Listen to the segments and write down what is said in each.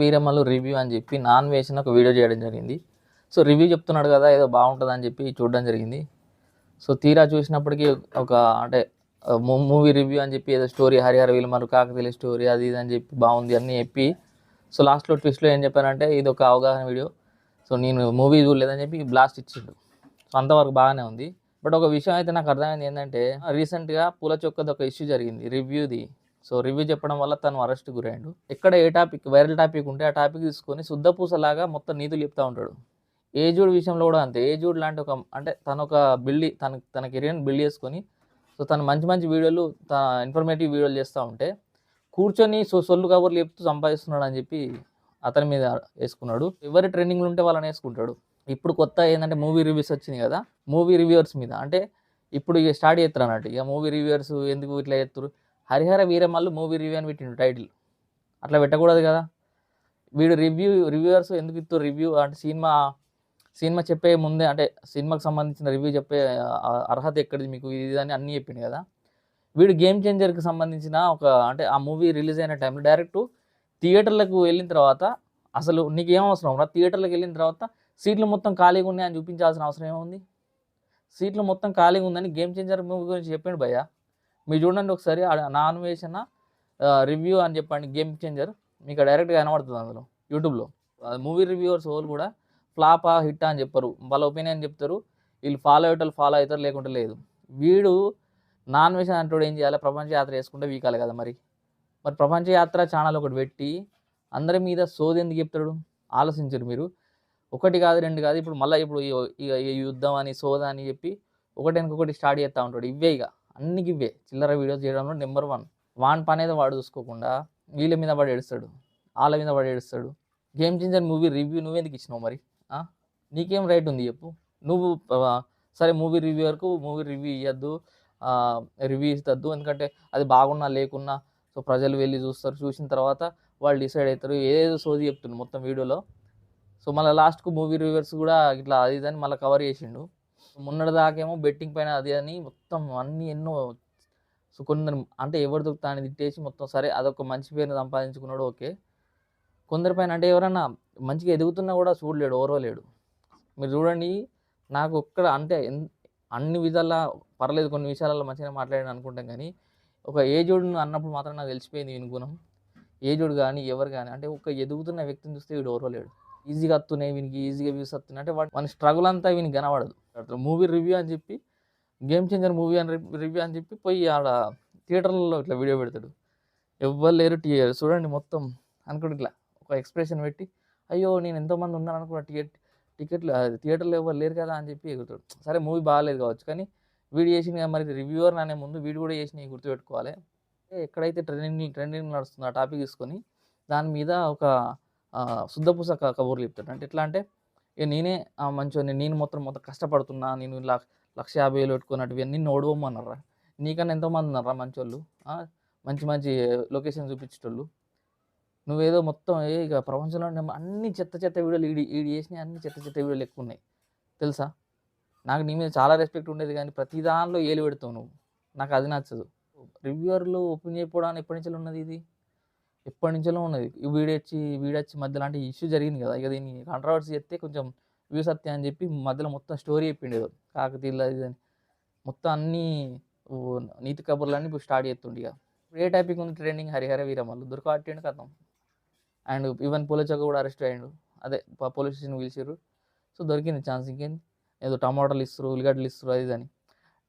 Veeramallu review అని చెప్పి non వేసిన ఒక వీడియో చేయడం జరిగింది. సో రివ్యూ చెప్తున్నాడు కదా ఏదో బాగుంటుందని చెప్పి చూడడం జరిగింది. సో తీరా చూసినప్పటికీ ఒక అంటే మూవీ రివ్యూ అని చెప్పి ఏదో స్టోరీ హరిహర వీరమల్లు కాకతీయుల స్టోరీ అది ఇది అని చెప్పి బాగుంది అన్నీ చెప్పి సో లాస్ట్లో ట్విస్ట్లో ఏం చెప్పారంటే ఇది ఒక అవగాహన వీడియో, సో నేను మూవీ చూడలేదని చెప్పి బ్లాస్ట్ ఇచ్చిండు. సో అంతవరకు బాగానే ఉంది. బట్ ఒక విషయం అయితే నాకు అర్థమైంది ఏంటంటే రీసెంట్గా పూల చొక్కది ఒక ఇష్యూ జరిగింది రివ్యూది. సో రివ్యూ చెప్పడం వల్ల తను అరెస్ట్ గురయ్యాడు. ఎక్కడ ఏ టాపిక్ వైరల్ టాపిక్ ఉంటే ఆ టాపిక్ తీసుకొని శుద్ధపూసలాగా మొత్తం నీతులు చెప్తూ ఉంటాడు. ఏజుడ్ విషయంలో కూడా అంతే. ఏజుడ్ లాంటి ఒక అంటే తను ఒక తన కెరియర్ని బిల్డ్ చేసుకొని సో తను మంచి మంచి వీడియోలు ఇన్ఫర్మేటివ్ వీడియోలు చేస్తూ ఉంటే కూర్చొని సొల్లు కబుర్లు చెప్తూ సంపాదిస్తున్నాడు అని చెప్పి అతని మీద వేసుకున్నాడు. ఎవరి ట్రెండింగ్లు ఉంటే వాళ్ళని వేసుకుంటాడు. ఇప్పుడు కొత్త ఏంటంటే మూవీ రివ్యూస్ వచ్చింది కదా, మూవీ రివ్యూవర్స్ మీద అంటే ఇప్పుడు ఇక స్టార్ట్ చేస్తారు అన్నట్టు. ఇక మూవీ రివ్యూవర్స్ ఎందుకు ఇట్లా చేస్తారు, హరిహర వీరమల్లు మూవీ రివ్యూ అని పెట్టిండు టైటిల్. అట్లా పెట్టకూడదు కదా. వీడు రివ్యూవర్స్ ఎందుకు ఇస్తారు రివ్యూ అంటే సినిమా చెప్పే ముందే అంటే సినిమాకి సంబంధించిన రివ్యూ చెప్పే అర్హత ఎక్కడిది మీకు ఇది అని అన్నీ చెప్పిండు కదా. వీడు గేమ్ చేంజర్కి సంబంధించిన ఒక అంటే ఆ మూవీ రిలీజ్ అయిన టైంలో డైరెక్ట్ థియేటర్లకు వెళ్ళిన తర్వాత అసలు నీకేం అవసరం రా, థియేటర్లకు వెళ్ళిన తర్వాత సీట్లు మొత్తం ఖాళీగా ఉన్నాయని చూపించాల్సిన అవసరం ఏముంది. సీట్లు మొత్తం ఖాళీగా ఉందని గేమ్ చేంజర్ మూవీ గురించి చెప్పిండు భయ్య. మీరు చూడండి ఒకసారి నా అన్వేషణ రివ్యూ అని చెప్పండి గేమ్ చేంజర్, మీకు డైరెక్ట్గా కనబడుతుంది అందులో యూట్యూబ్లో. మూవీ రివ్యూవర్స్ వాళ్ళు కూడా ఫ్లాపా హిట్టా అని చెప్పరు, వాళ్ళ ఒపీనియన్ చెప్తారు. వీళ్ళు ఫాలో అయ్యేటోళ్ళు ఫాలో అవుతారు, లేకుంటే లేదు. వీడు నాన్ వేషన్ అంటోడు ఏం చేయాలి, ప్రపంచ యాత్ర చేసుకుంటే వీకాలి కదా. మరి ప్రపంచ యాత్ర ఛానల్ ఒకటి పెట్టి అందరి మీద సోది ఎందుకు చెప్తాడు ఆలోచించరు మీరు. ఒకటి కాదు రెండు కాదు, ఇప్పుడు మళ్ళీ ఈ యుద్ధం అని సోదా అని చెప్పి ఒకటి ఇంకొకటి స్టార్ట్ చేస్తూ ఉంటాడు. ఇవే ఇక అన్నికి ఇవే చిల్లర వీడియోస్ చేయడంలో నెంబర్ 1. వాన్ పని అయితే వాడు చూసుకోకుండా వీళ్ళ మీద వాడు ఏడుస్తాడు, వాళ్ళ మీద వాడు ఏడుస్తాడు. గేమ్ చేంజర్ మూవీ రివ్యూ నువ్వెందుకు ఇచ్చినావు మరి? నీకేం రైట్ ఉంది చెప్పు. నువ్వు సరే మూవీ రివ్యూవర్కు మూవీ రివ్యూ ఇవ్వద్దు, రివ్యూ ఇస్తద్దు, ఎందుకంటే అది బాగున్నా లేకున్నా సో ప్రజలు వెళ్ళి చూస్తారు, చూసిన తర్వాత వాళ్ళు డిసైడ్ అవుతారు. ఏదేదో సోది చెప్తుంది మొత్తం వీడియోలో. సో మళ్ళీ లాస్ట్కు మూవీ రివ్యూవర్స్ కూడా ఇట్లా అది ఇదని మళ్ళీ కవర్ చేసిండు. మొన్నటిదాకేమో బెట్టింగ్ పైన అది అని మొత్తం అన్నీ ఎన్నో సో కొందరు అంటే ఎవరు దొరుకుతాన్ని తిట్టేసి మొత్తం సరే అదొక మంచి పేరుని సంపాదించుకున్నాడు ఓకే. కొందరిపైన అంటే ఎవరన్నా మంచిగా ఎదుగుతున్నా కూడా చూడలేడు, ఓర్వలేడు. మీరు చూడండి, నాకు ఒక్కడ అంటే అన్ని విధాలా పర్లేదు, కొన్ని విషయాలలో మంచిగా మాట్లాడాను అనుకుంటాం, కానీ ఒక ఏజోడును అన్నప్పుడు మాత్రం నాకు తెలిసిపోయింది వీని గుణం. ఏజోడు కానీ ఎవరు కానీ అంటే ఒక ఎదుగుతున్న వ్యక్తిని చూస్తే వీడు ఓర్వలేడు. ఈజీగా వస్తున్నాయి వీనికి, ఈజీగా వ్యూస్ వస్తున్నాయి అంటే మన స్ట్రగుల్ అంతా వీనికి కనబడదు. మూవీ రివ్యూ అని చెప్పి గేమ్ చేంజర్ మూవీ అని రివ్యూ అని చెప్పి పోయి ఆడ థియేటర్లలో ఇట్లా వీడియో పెడతాడు. ఎవ్వరు లేరు చూడండి మొత్తం అనుకుంటే ఇట్లా ఒక ఎక్స్ప్రెషన్ పెట్టి అయ్యో నేను ఎంతోమంది ఉన్నాను అనుకున్న టికెట్లు థియేటర్లో ఎవరు లేరు కదా అని చెప్పి ఎగురుతాడు. సరే మూవీ బాగాలేదు కావచ్చు, కానీ వీడు చేసిన మరి రివ్యూవర్ అనే ముందు వీడు కూడా చేసిన గుర్తుపెట్టుకోవాలి. ఎక్కడైతే ట్రెండింగ్ నడుస్తుందో ఆ టాపిక్ తీసుకొని దాని మీద ఒక శుద్ధపూస కబుర్లు చెప్తాడు. అంటే ఎట్లా అంటే ఇక నేనే మంచిగా నేను మొత్తం కష్టపడుతున్నా, నేను 1,50,000 పెట్టుకున్నట్టు నిన్ను ఓడవమన్నారా, నీకన్నా ఎంతోమంది ఉన్నారా మంచోళ్ళు, మంచి మంచి లొకేషన్ చూపించేటోళ్ళు. నువ్వేదో మొత్తం ఇక ప్రపంచంలో అన్ని చెత్త వీడియోలు ఈడి చేసినవి అన్ని చెత్త వీడియోలు ఎక్కువ ఉన్నాయి తెలుసా. నాకు నీ మీద చాలా రెస్పెక్ట్ ఉండేది, కానీ ప్రతి దానిలో ఏలు పెడతావు నువ్వు, నాకు అది నచ్చదు. రివ్యూవర్లు ఓపెన్ చేయకపోవడానికి ఎప్పటి నుంచో ఉన్నది, ఇది ఎప్పటి నుంచో ఉన్నది. వీడొచ్చి మధ్యలో అంటే ఇష్యూ జరిగింది కదా, ఇక దీన్ని కాంట్రవర్సీ చేస్తే కొంచెం వ్యూస్ వస్తాయి అని చెప్పి మధ్యలో మొత్తం స్టోరీ చెప్పిండు ఏదో కాకతీయుల ఇది అని మొత్తం అన్నీ నీతి కబుర్లన్నీ ఇప్పుడు స్టార్ట్ చేస్తుండే. ఇక ఏ టాపిక్ ఉంది ట్రెండింగ్, హరిహర వీరమల్లు దొరకబట్టిండు కథం. అండ్ ఈవెన్ పోలీసు కూడా అరెస్ట్ అయ్యిండు, అదే పోలీస్ స్టేషన్ పిలిచారు. సో దొరికింది ఛాన్స్. ఇంకేంది ఏదో టమాటాలు ఇస్తారు, ఉల్లిగడ్డలు ఇస్తారు అది అని.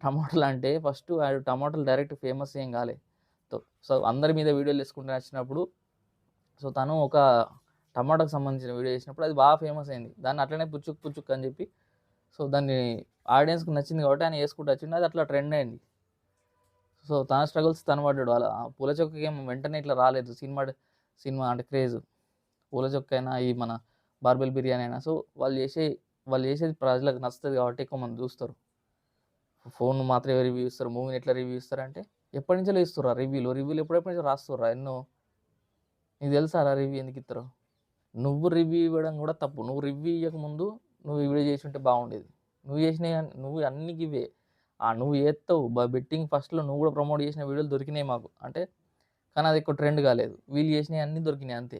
టమాటాలు అంటే ఫస్ట్ టమాటాలు డైరెక్ట్ ఫేమస్ ఏం కాలే. సో అందరి మీద వీడియోలు వేసుకుంటూ వచ్చినప్పుడు సో తను ఒక టమాటాకు సంబంధించిన వీడియో చేసినప్పుడు అది బాగా ఫేమస్ అయింది. దాన్ని అట్లనే పుచ్చుక్ అని చెప్పి సో దాన్ని ఆడియన్స్కి నచ్చింది కాబట్టి ఆయన వేసుకుంటూ వచ్చింది, అది అట్లా ట్రెండ్ అయింది. సో తన స్ట్రగుల్స్ తను పడ్డాడు. అలా పూల చొక్కకి ఏం వెంటనే ఇట్లా రాలేదు సినిమా అంటే క్రేజ్. పూల చొక్క అయినా ఈ మన బార్బెల్ బిర్యానీ అయినా సో వాళ్ళు చేసేది ప్రజలకు నచ్చుతుంది కాబట్టి ఎక్కువ మంది చూస్తారు. ఫోన్ మాత్రమే రివ్యూ ఇస్తారు, మూవీని ఎట్లా రివ్యూ ఇస్తారంటే ఎప్పటి నుంచో ఇస్తుర్రా రివ్యూలు ఎప్పుడెప్పటి నుంచో రాస్తుర్రా ఎన్నో. నీకు తెలుసా రివ్యూ ఎందుకు ఇస్తారో? నువ్వు రివ్యూ ఇవ్వడం కూడా తప్పు. నువ్వు రివ్యూ ఇవ్వకముందు నువ్వు ఈ వీడియో చేసి ఉంటే బాగుండేది. నువ్వు అన్నికి ఇవే నువ్వు చేస్తావు బెట్టింగ్ ఫస్ట్లో నువ్వు కూడా ప్రమోట్ చేసిన వీడియోలు దొరికినాయి మాకు అంటే, కానీ అది ఎక్కువ ట్రెండ్ కాలేదు. వీళ్ళు చేసినవి అన్నీ దొరికినాయి అంతే.